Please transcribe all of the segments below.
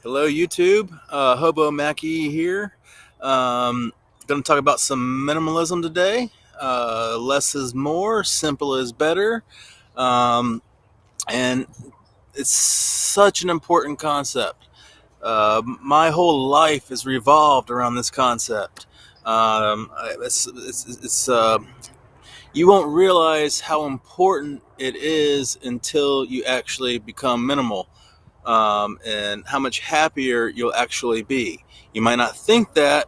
Hello, YouTube. Hobo Mackie here. Going to talk about some minimalism today. Less is more, simple is better. Um, and it's such an important concept. My whole life is revolved around this concept. It's You won't realize how important it is until you actually become minimal, and how much happier you'll actually be. You might not think that,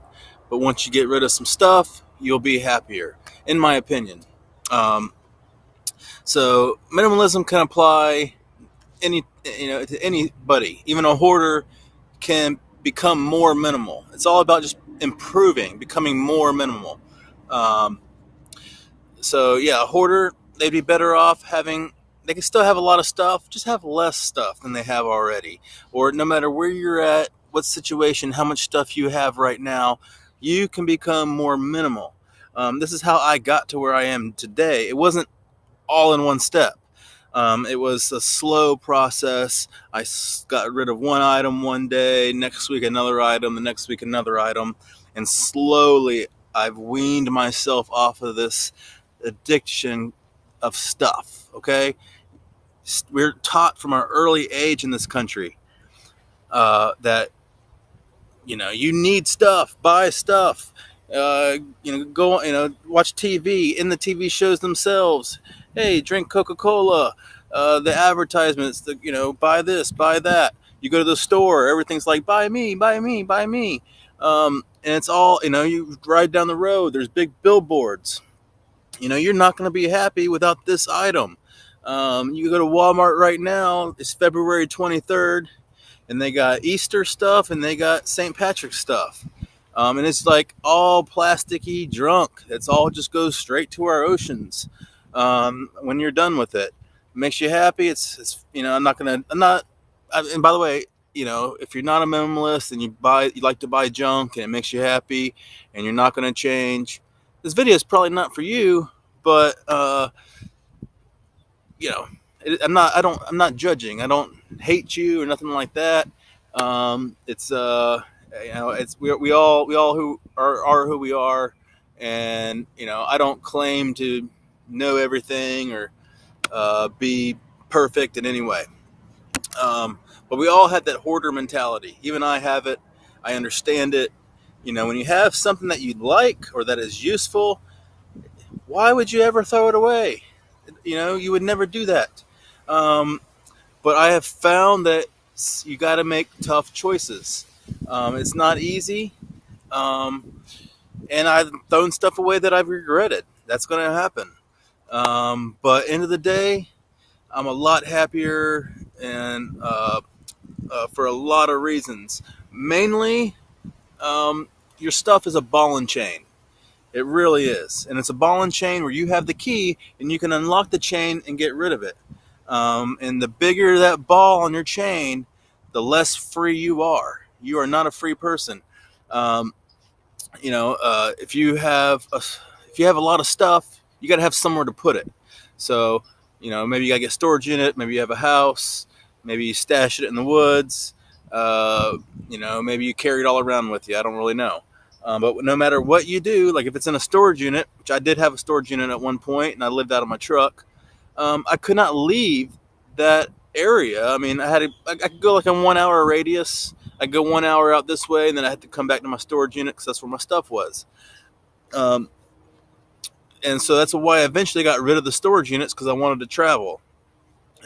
but once you get rid of some stuff, you'll be happier, in my opinion. Um, so minimalism can apply to anybody. Even a hoarder can become more minimal. It's all about just improving, becoming more minimal. Um, So yeah, a hoarder, they'd be better off having. They can still have a lot of stuff, just have less stuff than they have already. Or no matter where you're at, what situation, how much stuff you have right now, you can become more minimal. This is how I got to where I am today. It wasn't all in one step. It was a slow process. Got rid of one item one day, next week another item, the next week another item, and slowly I've weaned myself off of this addiction of stuff. Okay, we're taught from our early age in this country that you need stuff, buy stuff. Go watch TV. In the TV shows themselves, hey, drink Coca-Cola. The advertisements, buy this, buy that. You go to the store, everything's like buy me, buy me, buy me. And it's all, you ride down the road, there's big billboards. You're not going to be happy without this item. You go to Walmart right now, it's February 23rd, and they got Easter stuff and they got St. Patrick's stuff. And it's like all plasticky junk. It's all just goes straight to our oceans. When you're done with it, makes you happy. And by the way, if you're not a minimalist and you like to buy junk and it makes you happy and you're not going to change, this video is probably not for you. But you know, I'm not judging. I don't hate you or nothing like that. It's it's we all who are who we are, and I don't claim to know everything or be perfect in any way. But we all had that hoarder mentality. Even I have it. I understand it. When you have something that you like or that is useful, why would you ever throw it away? You would never do that. Um, but I have found that you got to make tough choices. It's not easy, um, and I've thrown stuff away that I've regretted. That's going to happen. But end of the day, I'm a lot happier, and for a lot of reasons. Mainly, your stuff is a ball and chain. It really is. And it's a ball and chain where you have the key and you can unlock the chain and get rid of it. And the bigger that ball on your chain, the less free you are. You are not a free person. Um, if you have a lot of stuff, you got to have somewhere to put it. So, maybe you got to get a storage unit. Maybe you have a house. Maybe you stash it in the woods. Maybe you carry it all around with you. I don't really know. But no matter what you do, like if it's in a storage unit, which I did have a storage unit at one point, and I lived out of my truck, I could not leave that area. I mean, I could go like a 1 hour radius. I'd go 1 hour out this way, and then I had to come back to my storage unit because that's where my stuff was. Um, and so that's why I eventually got rid of the storage units, because I wanted to travel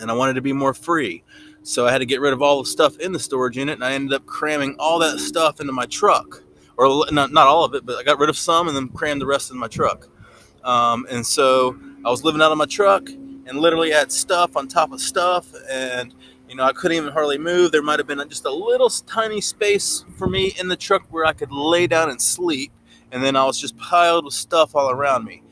and I wanted to be more free. So I had to get rid of all the stuff in the storage unit, and I ended up cramming all that stuff into my truck. Or not all of it, but I got rid of some and then crammed the rest in my truck. And so I was living out of my truck and literally had stuff on top of stuff, and I couldn't even hardly move. There might have been just a little tiny space for me in the truck where I could lay down and sleep, and then I was just piled with stuff all around me.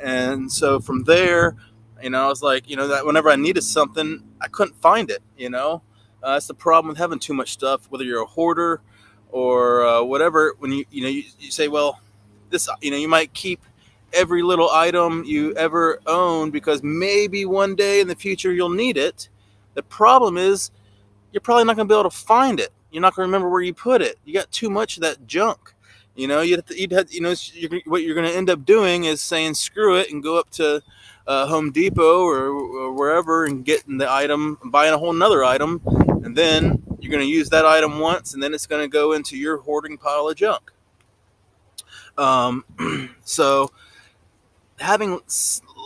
And so from there, I was like, that whenever I needed something, I couldn't find it. That's the problem with having too much stuff, whether you're a hoarder or whatever. When you say, well, this, you might keep every little item you ever own because maybe one day in the future you'll need it. The problem is you're probably not going to be able to find it. You're not going to remember where you put it. You got too much of that junk. What you're going to end up doing is saying screw it and go up to Home Depot or wherever and getting the item, buying a whole nother item, and then you're going to use that item once, and then it's going to go into your hoarding pile of junk. So having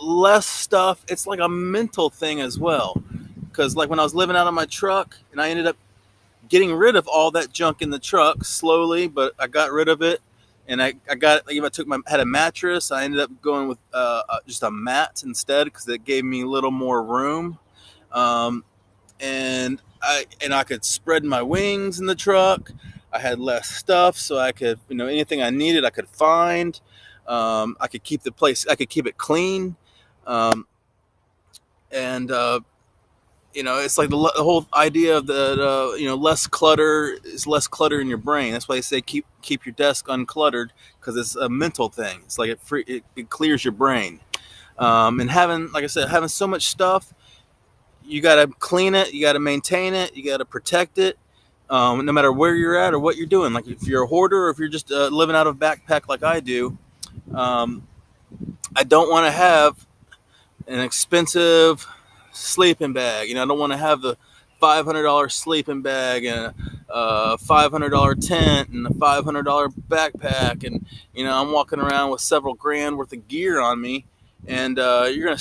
less stuff, it's like a mental thing as well. Because like when I was living out of my truck, and I ended up getting rid of all that junk in the truck slowly, but I got rid of it. And I got, like, if had a mattress, I ended up going with just a mat instead because it gave me a little more room. Um, and I could spread my wings in the truck. I had less stuff, so I could, anything I needed, I could find. I could keep I could keep it clean. Um, and it's like the whole idea of less clutter is less clutter in your brain. That's why they say keep your desk uncluttered, because it's a mental thing. It's like it clears your brain. And having, like I said, having so much stuff, you got to clean it, you got to maintain it, you got to protect it. No matter where you're at or what you're doing, like if you're a hoarder or if you're just living out of a backpack like I do, I don't want to have an expensive sleeping bag. I don't want to have the $500 sleeping bag and a $500 tent and a $500 backpack, and I'm walking around with several grand worth of gear on me, and you're gonna,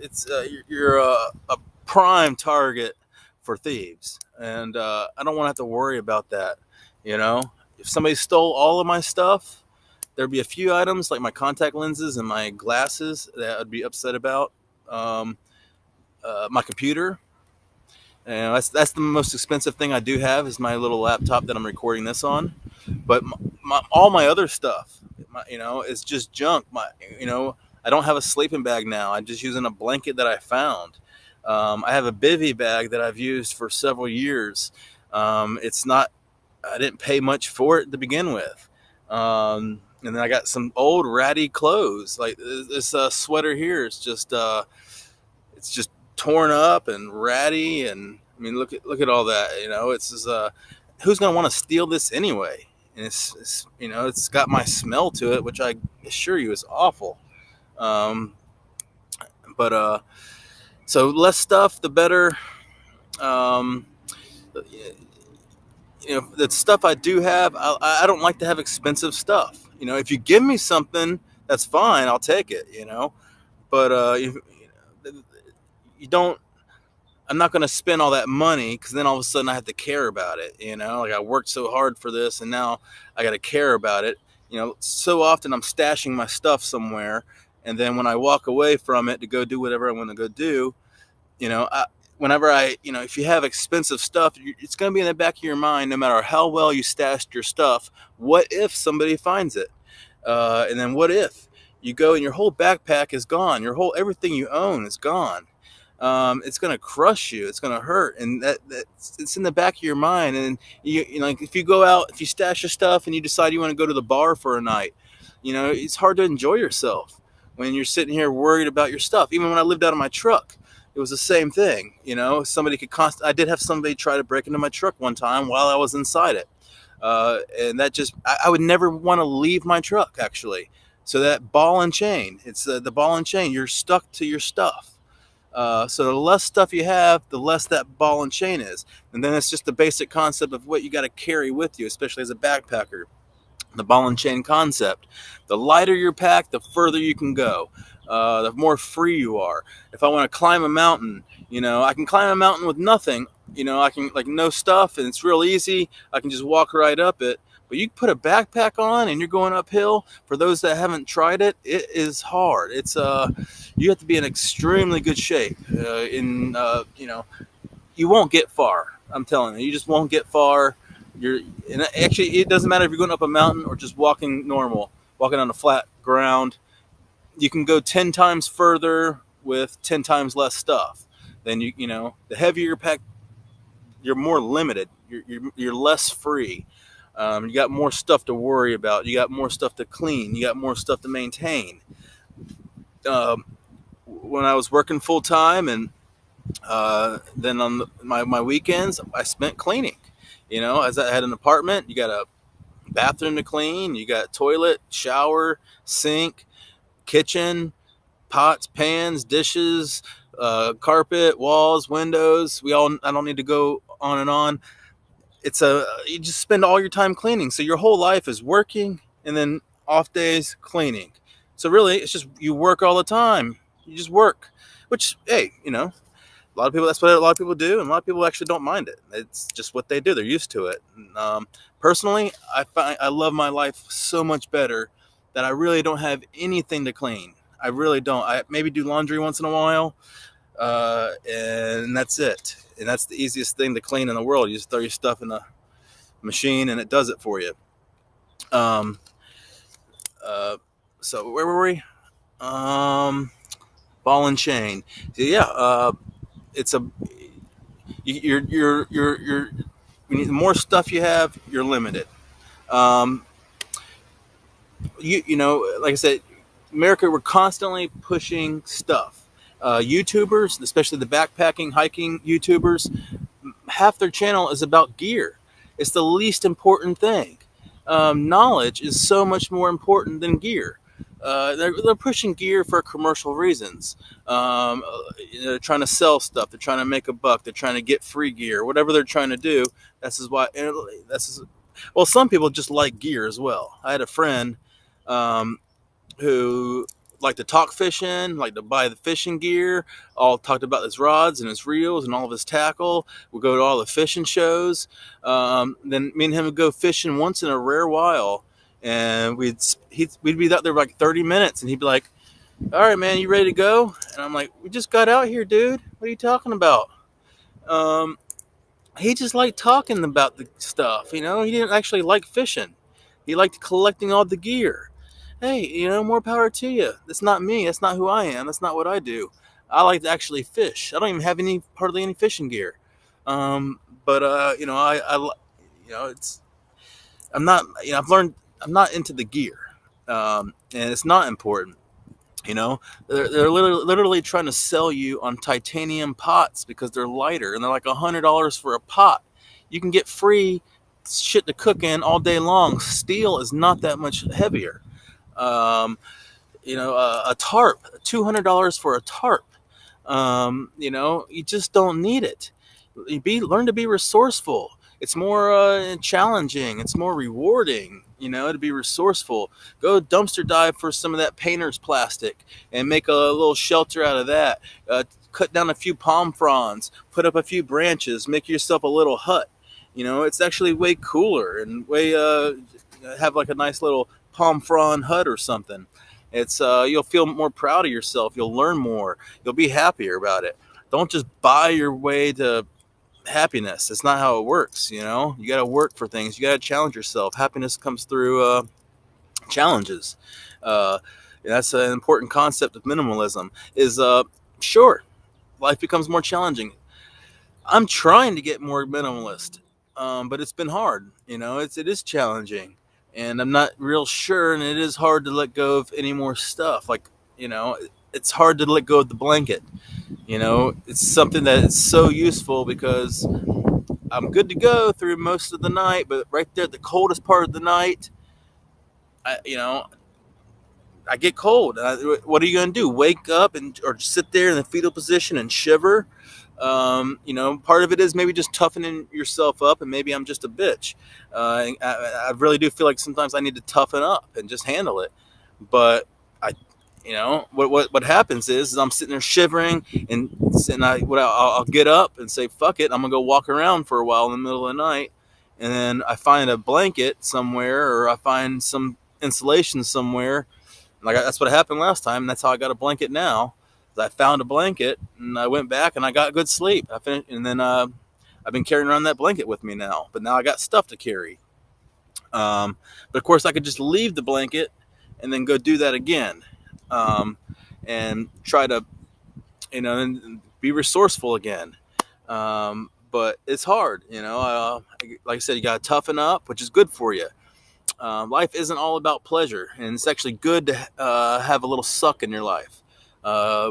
it's you're a prime target for thieves, and I don't want to have to worry about that. If somebody stole all of my stuff, there'd be a few items like my contact lenses and my glasses that I'd be upset about. My computer, and that's the most expensive thing I do have, is my little laptop that I'm recording this on. But all my other stuff, is just junk. I don't have a sleeping bag now. I'm just using a blanket that I found. I have a bivy bag that I've used for several years. It's not. I didn't pay much for it to begin with. And then I got some old ratty clothes. Like this sweater here is just it's just torn up and ratty, and I mean, look at all that. It's just, who's gonna want to steal this anyway? And it's got my smell to it, which I assure you is awful. But so less stuff, the better. Um, the stuff I do have, I don't like to have expensive stuff. If you give me something, that's fine. I'll take it. But you don't. I'm not going to spend all that money, because then all of a sudden I have to care about it. Like I worked so hard for this, and now I got to care about it. So often I'm stashing my stuff somewhere, and then when I walk away from it to go do whatever I want to go do, if you have expensive stuff, it's going to be in the back of your mind, no matter how well you stashed your stuff. What if somebody finds it? And then what if you go and your whole backpack is gone? Everything you own is gone. It's going to crush you. It's going to hurt. And it's in the back of your mind. And like if you go out, if you stash your stuff and you decide you want to go to the bar for a night, it's hard to enjoy yourself when you're sitting here worried about your stuff. Even when I lived out of my truck, it was the same thing. I did have somebody try to break into my truck one time while I was inside it. And that I would never want to leave my truck, actually. So that ball and chain, it's the ball and chain. You're stuck to your stuff. So the less stuff you have, the less that ball and chain is. And then it's just the basic concept of what you got to carry with you, especially as a backpacker. The ball and chain concept. The lighter your pack, the further you can go. The more free you are. If I want to climb a mountain, I can climb a mountain with nothing. I can, like, no stuff, and it's real easy. I can just walk right up it. But you put a backpack on and you're going uphill. For those that haven't tried it, it is hard. It's you have to be in extremely good shape. You won't get far. I'm telling you, you just won't get far. And actually, it doesn't matter if you're going up a mountain or just walking normal, walking on a flat ground. You can go 10 times further with 10 times less stuff. Then the heavier your pack, you're more limited. You're less free. You got more stuff to worry about. You got more stuff to clean. You got more stuff to maintain. When I was working full time and Then on my weekends, I spent cleaning. As I had an apartment, you got a bathroom to clean, you got toilet, shower, sink, kitchen, pots, pans, dishes, carpet, walls, windows. I don't need to go on and on. You just spend all your time cleaning. So your whole life is working and then off days cleaning. So really, it's just you work all the time. You just work, which, hey, a lot of people, that's what a lot of people do, and a lot of people actually don't mind it. It's just what they do. They're used to it. Personally, I love my life so much better that I really don't have anything to clean. I really don't. I maybe do laundry once in a while, and that's it. And that's the easiest thing to clean in the world. You just throw your stuff in a machine, and it does it for you. Um, uh, so where were we? Um, Ball and chain. So yeah, it's a you're the more stuff you have, you're limited. Um, like I said, America, we're constantly pushing stuff. YouTubers, especially the backpacking, hiking YouTubers, half their channel is about gear. It's the least important thing. Knowledge is so much more important than gear. They're pushing gear for commercial reasons. They're trying to sell stuff. They're trying to make a buck. They're trying to get free gear. Whatever they're trying to do, that's is why. Well, some people just like gear as well. I had a friend um, who like to talk fishing, like to buy the fishing gear, all talked about his rods and his reels and all of his tackle. We'll go to all the fishing shows. Then me and him would go fishing once in a rare while. And we'd be out there for like 30 minutes, and he'd be like, "All right, man, you ready to go?" And I'm like, "We just got out here, dude. What are you talking about?" Um, he just liked talking about the stuff. He didn't actually like fishing. He liked collecting all the gear. Hey, more power to you. That's not me. That's not who I am. That's not what I do. I like to actually fish. I don't even have hardly any fishing gear. But it's I'm not. I've learned I'm not into the gear, and it's not important. You know, they're literally trying to sell you on titanium pots because they're lighter, and they're like $100 for a pot. You can get free shit to cook in all day long. Steel is not that much heavier. Um, a tarp, $200 for a tarp. You just don't need it. Learn to be resourceful. It's more challenging. It's more rewarding, to be resourceful. Go dumpster dive for some of that painter's plastic and make a little shelter out of that. Cut down a few palm fronds, put up a few branches, make yourself a little hut. It's actually way cooler and way have like a nice little palm frond hut or something. It's you'll feel more proud of yourself. You'll learn more. You'll be happier about it. Don't just buy your way to happiness. It's not how it works. You got to work for things. You got to challenge yourself. Happiness comes through challenges. Uh, that's an important concept of minimalism. Is sure, life becomes more challenging. I'm trying to get more minimalist, but it's been hard. It is challenging, and I'm not real sure. And it is hard to let go of any more stuff. Like it's hard to let go of the blanket. It's something that is so useful because I'm good to go through most of the night, but right there at the coldest part of the night, I you know I get cold. What are you going to do? Wake up or sit there in the fetal position and shiver? Part of it is maybe just toughening yourself up, and maybe I'm just a bitch. I really do feel like sometimes I need to toughen up and just handle it. But what happens is I'm sitting there shivering, and I'll get up and say, fuck it, I'm gonna go walk around for a while in the middle of the night, and then I find a blanket somewhere, or I find some insulation somewhere. Like that's what happened last time. And that's how I got a blanket now. I found a blanket and I went back and I got good sleep. I finished, and then I've been carrying around that blanket with me now. But now I got stuff to carry. But of course, I could just leave the blanket and then go do that again, and try to, and be resourceful again. But it's hard, like I said, you got to toughen up, which is good for you. Life isn't all about pleasure, and it's actually good to have a little suck in your life.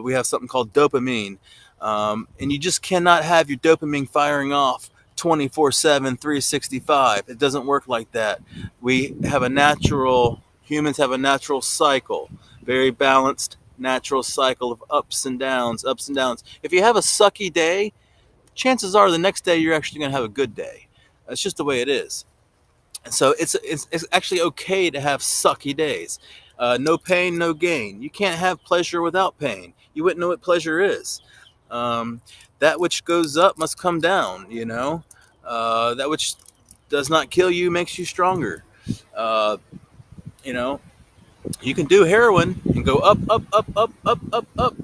We have something called dopamine. And you just cannot have your dopamine firing off 24/7, 365. It doesn't work like that. Humans have a natural cycle, very balanced natural cycle of ups and downs, ups and downs. If you have a sucky day, chances are the next day you're actually going to have a good day. That's just the way it is. And so it's actually okay to have sucky days. No pain, no gain. You can't have pleasure without pain. You wouldn't know what pleasure is. Um, that which goes up must come down, you know. That which does not kill you makes you stronger. Uh, you know, you can do heroin and go up, up, up, up, up, up, up.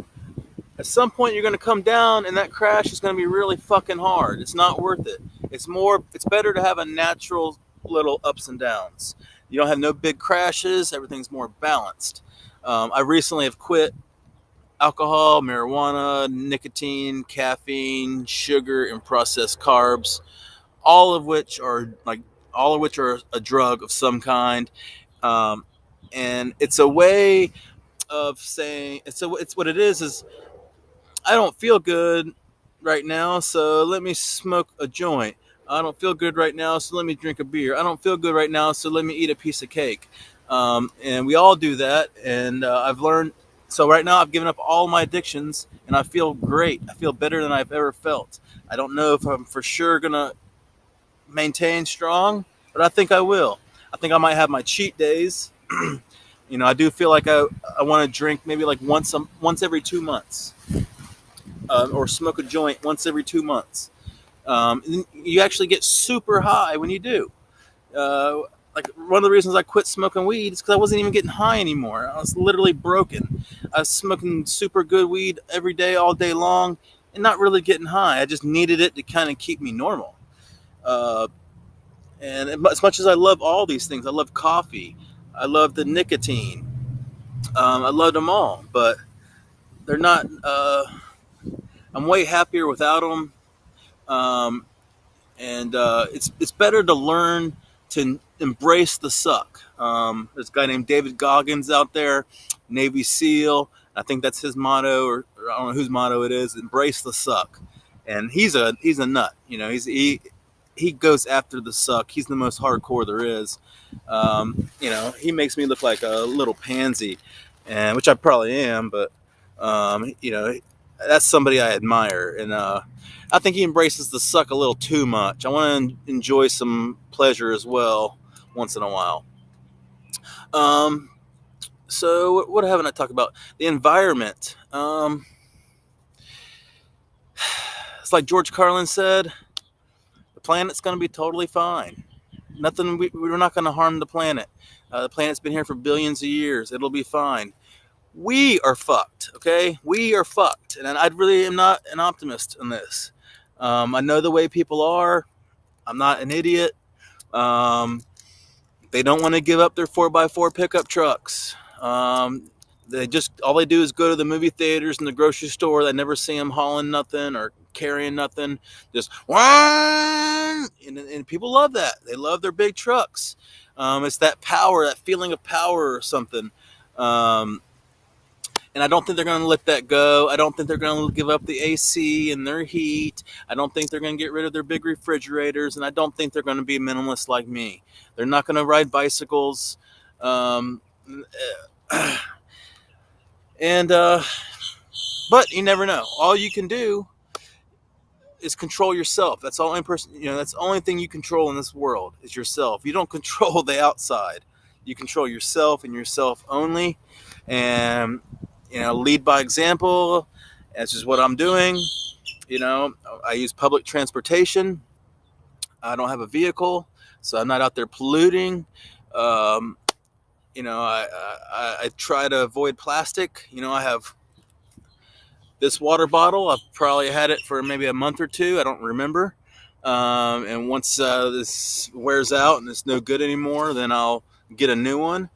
At some point, you're going to come down, and that crash is going to be really fucking hard. It's not worth it. It's better to have a natural little ups and downs. You don't have no big crashes. Everything's more balanced. I recently have quit alcohol, marijuana, nicotine, caffeine, sugar, and processed carbs, all of which are a drug of some kind. Um, and it's a way of saying it's what it is I don't feel good right now, so let me smoke a joint. I don't feel good right now, so let me drink a beer. I don't feel good right now, so let me eat a piece of cake. And we all do that. And I've learned. So right now, I've given up all my addictions, and I feel great. I feel better than I've ever felt. I don't know if I'm for sure gonna maintain strong, but I think I will. I think I might have my cheat days. I do feel like I want to drink maybe like once every 2 months, or smoke a joint once every 2 months. And you actually get super high when you do. Uh, like one of the reasons I quit smoking weed is because I wasn't even getting high anymore. I was literally broken. I was smoking super good weed every day, all day long, and not really getting high. I just needed it to kind of keep me normal. Uh, and as much as I love all these things, I love coffee, I love the nicotine, I love them all, but they're not. I'm way happier without them. Um, and it's better to learn to embrace the suck. There's a guy named David Goggins out there, Navy SEAL. I think that's his motto, or I don't know whose motto it is. Embrace the suck, and he's a nut. He goes after the suck. He's the most hardcore there is. He makes me look like a little pansy, and which I probably am, but that's somebody I admire, and I think he embraces the suck a little too much. I want to enjoy some pleasure as well once in a while. Um, so what haven't I talked about? The environment. It's like George Carlin said, the planet's going to be totally fine. We're not going to harm the planet. The planet's been here for billions of years. It'll be fine. We are fucked, okay? We are fucked. And I really am not an optimist in this. I know the way people are. I'm not an idiot. They don't want to give up their 4x4 pickup trucks. All they do is go to the movie theaters and the grocery store. They never see them hauling nothing or carrying nothing. Just and people love that. They love their big trucks. It's that power, that feeling of power or something. And I don't think they're going to let that go. I don't think they're going to give up the AC and their heat. I don't think they're going to get rid of their big refrigerators. And I don't think they're going to be minimalist like me. They're not going to ride bicycles. Um, and But you never know. All you can do is control yourself. That's the only person, that's the only thing you control in this world is yourself. You don't control the outside. You control yourself and yourself only. And lead by example. That's just what I'm doing. I use public transportation. I don't have a vehicle, so I'm not out there polluting. I try to avoid plastic. I have this water bottle. I've probably had it for maybe a month or two. I don't remember. And once this wears out and it's no good anymore, then I'll get a new one.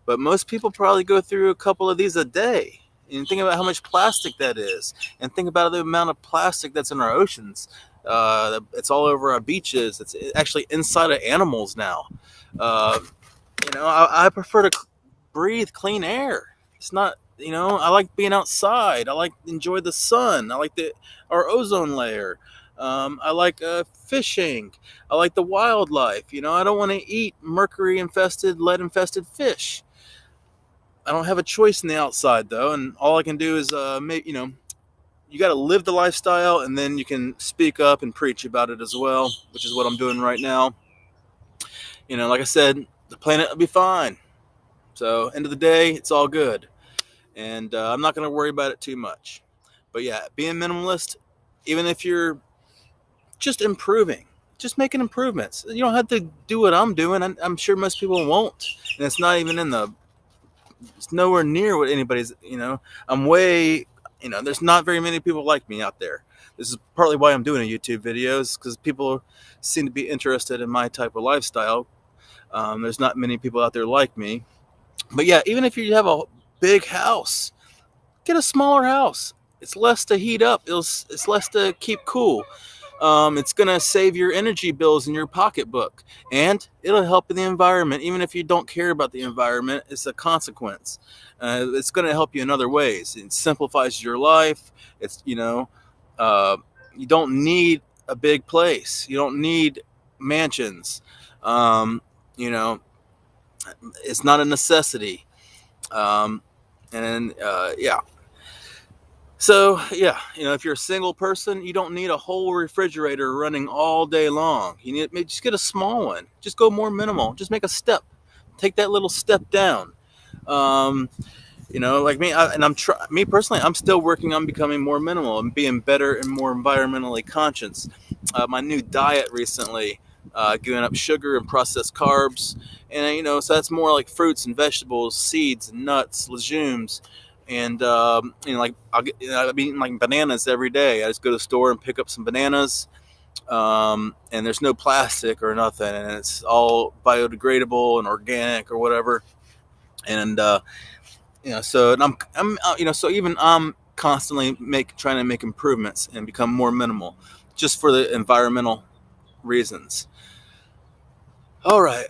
But most people probably go through a couple of these a day. And think about how much plastic that is. And think about the amount of plastic that's in our oceans. It's all over our beaches. It's actually inside of animals now. I prefer to breathe clean air. It's not I like being outside. I like enjoy the sun. I like our ozone layer. I like fishing. I like the wildlife. I don't want to eat mercury infested, lead infested fish. I don't have a choice in the outside though, and all I can do is you got to live the lifestyle, and then you can speak up and preach about it as well, which is what I'm doing right now. Like I said, the planet will be fine. So end of the day, it's all good, and I'm not going to worry about it too much. But yeah, being minimalist, even if you're just improving, just making improvements. You don't have to do what I'm doing. I'm sure most people won't, and it's not even it's nowhere near what anybody's. I'm way. There's not very many people like me out there. This is partly why I'm doing a YouTube videos, because people seem to be interested in my type of lifestyle. There's not many people out there like me. But yeah, even if you have a big house, get a smaller house. It's less to heat up. It's less to keep cool. It's going to save your energy bills in your pocketbook, and it'll help the environment. Even if you don't care about the environment, it's a consequence. It's going to help you in other ways. It simplifies your life. Uh, you don't need a big place. You don't need mansions. Um, you know, it's not a necessity. Yeah. So yeah, if you're a single person, you don't need a whole refrigerator running all day long. You need maybe just get a small one. Just go more minimal. Just make a step. Take that little step down. Um, like me, me personally, I'm still working on becoming more minimal and being better and more environmentally conscious. My new diet recently, giving up sugar and processed carbs, and so that's more like fruits and vegetables, seeds and nuts, legumes, and like I'm eating like bananas every day. I just go to the store and pick up some bananas, and there's no plastic or nothing, and it's all biodegradable and organic or whatever, and so and I'm so even I'm constantly trying to make improvements and become more minimal, just for the environmental reasons. All right.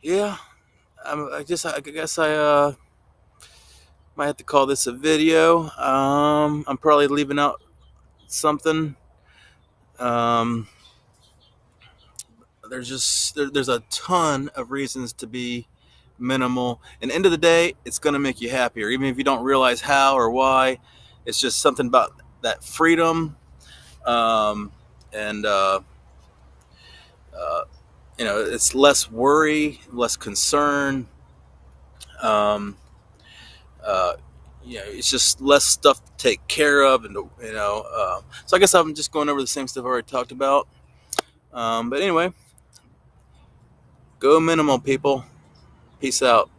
Yeah. I guess I might have to call this a video. I'm probably leaving out something. Um, there's a ton of reasons to be minimal. And end of the day, it's going to make you happier, even if you don't realize how or why. It's just something about that freedom, um, and uh, it's less worry, less concern. Um, uh, it's just less stuff to take care of, and so I guess I'm just going over the same stuff I already talked about. But anyway, go minimal, people. Peace out.